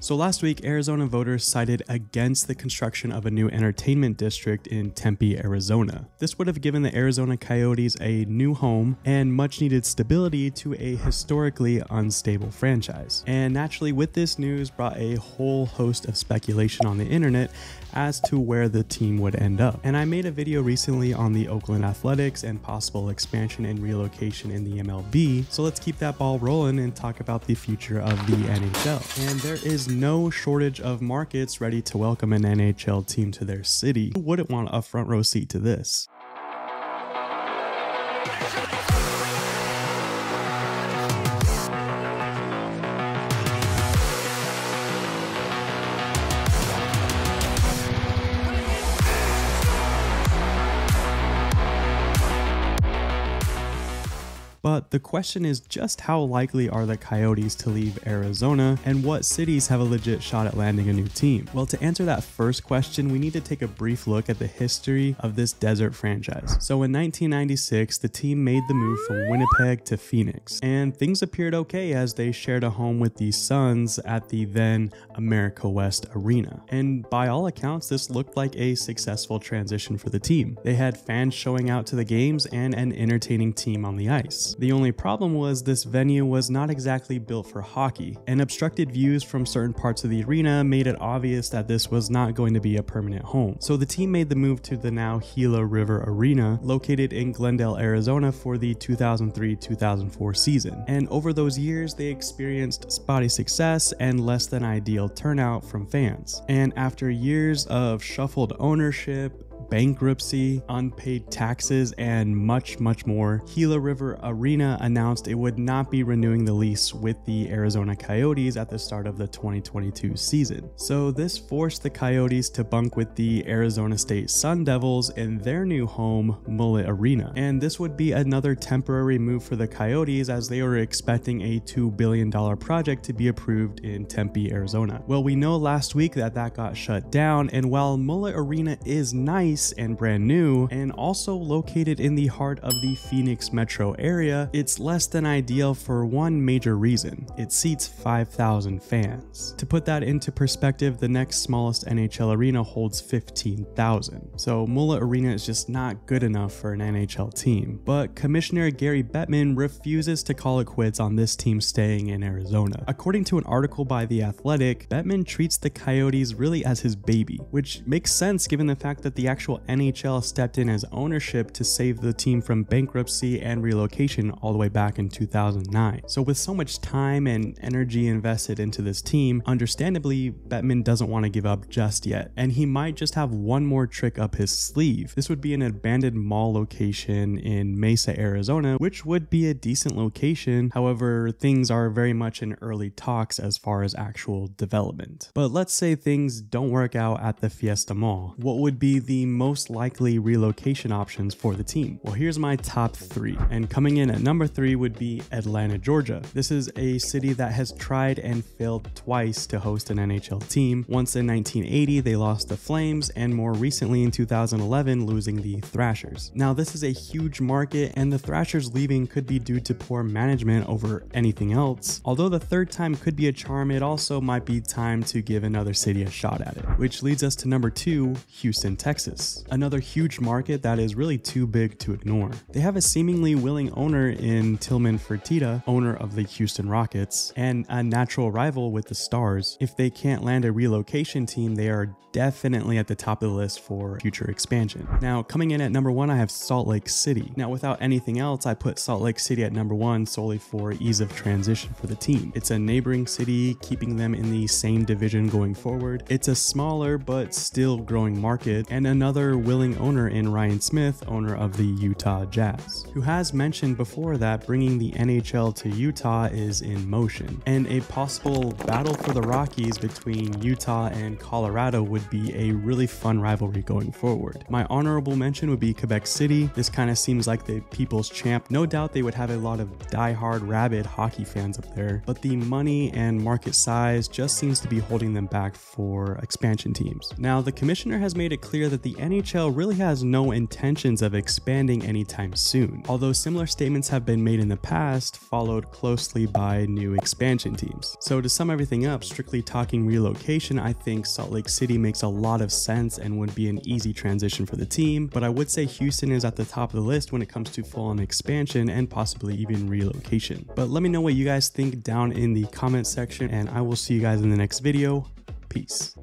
So last week, Arizona voters sided against the construction of a new entertainment district in Tempe, Arizona. This would have given the Arizona Coyotes a new home and much needed stability to a historically unstable franchise. And naturally, with this news brought a whole host of speculation on the internet as to where the team would end up. And I made a video recently on the Oakland Athletics and possible expansion and relocation in the MLB, so let's keep that ball rolling and talk about the future of the NHL. And there is no shortage of markets ready to welcome an NHL team to their city. Who wouldn't want a front row seat to this? But the question is just how likely are the Coyotes to leave Arizona, and what cities have a legit shot at landing a new team? Well, to answer that first question, we need to take a brief look at the history of this desert franchise. So in 1996, the team made the move from Winnipeg to Phoenix, and things appeared okay as they shared a home with the Suns at the then America West Arena. And by all accounts, this looked like a successful transition for the team. They had fans showing out to the games and an entertaining team on the ice. The only problem was this venue was not exactly built for hockey, and obstructed views from certain parts of the arena made it obvious that this was not going to be a permanent home. So the team made the move to the now Gila River Arena, located in Glendale, Arizona for the 2003-2004 season. And over those years, they experienced spotty success and less than ideal turnout from fans. And after years of shuffled ownership, bankruptcy, unpaid taxes, and much more, Gila River Arena announced it would not be renewing the lease with the Arizona Coyotes at the start of the 2022 season. So this forced the Coyotes to bunk with the Arizona State Sun Devils in their new home, Mullet Arena. And this would be another temporary move for the Coyotes as they were expecting a $2 billion project to be approved in Tempe, Arizona. Well, we know last week that got shut down, and while Mullet Arena is nice and brand new and also located in the heart of the Phoenix metro area, it's less than ideal for one major reason: it seats 5,000 fans. To put that into perspective, the next smallest NHL arena holds 15,000. So Mullet Arena is just not good enough for an NHL team. But Commissioner Gary Bettman refuses to call it quits on this team staying in Arizona. According to an article by The Athletic, Bettman treats the Coyotes really as his baby, which makes sense given the fact that the actual NHL stepped in as ownership to save the team from bankruptcy and relocation all the way back in 2009. So with so much time and energy invested into this team, understandably, Bettman doesn't want to give up just yet, and he might just have one more trick up his sleeve. This would be an abandoned mall location in Mesa, Arizona, which would be a decent location. However, things are very much in early talks as far as actual development. But let's say things don't work out at the Fiesta Mall. What would be the most likely relocation options for the team? Well, here's my top 3, and coming in at number 3 would be Atlanta, Georgia. This is a city that has tried and failed twice to host an NHL team. Once in 1980, they lost the Flames, and more recently in 2011, losing the Thrashers. Now, this is a huge market, and the Thrashers leaving could be due to poor management over anything else. Although the third time could be a charm, it also might be time to give another city a shot at it. Which leads us to number 2, Houston, Texas. Another huge market that is really too big to ignore. They have a seemingly willing owner in Tillman Fertitta, owner of the Houston Rockets, and a natural rival with the Stars. If they can't land a relocation team, they are definitely at the top of the list for future expansion. Now, coming in at number 1, I have Salt Lake City. Now, without anything else, I put Salt Lake City at number 1 solely for ease of transition for the team. It's a neighboring city, keeping them in the same division going forward. It's a smaller but still growing market, and another willing owner in Ryan Smith, owner of the Utah Jazz, who has mentioned before that bringing the NHL to Utah is in motion, and a possible battle for the Rockies between Utah and Colorado would be a really fun rivalry going forward. My honorable mention would be Quebec City. This kind of seems like the people's champ. No doubt they would have a lot of die-hard rabid hockey fans up there, but the money and market size just seems to be holding them back for expansion teams. Now, the commissioner has made it clear that the NHL really has no intentions of expanding anytime soon, although similar statements have been made in the past, followed closely by new expansion teams. So to sum everything up, strictly talking relocation, I think Salt Lake City makes a lot of sense and would be an easy transition for the team, but I would say Houston is at the top of the list when it comes to full-on expansion and possibly even relocation. But let me know what you guys think down in the comment section, and I will see you guys in the next video. Peace.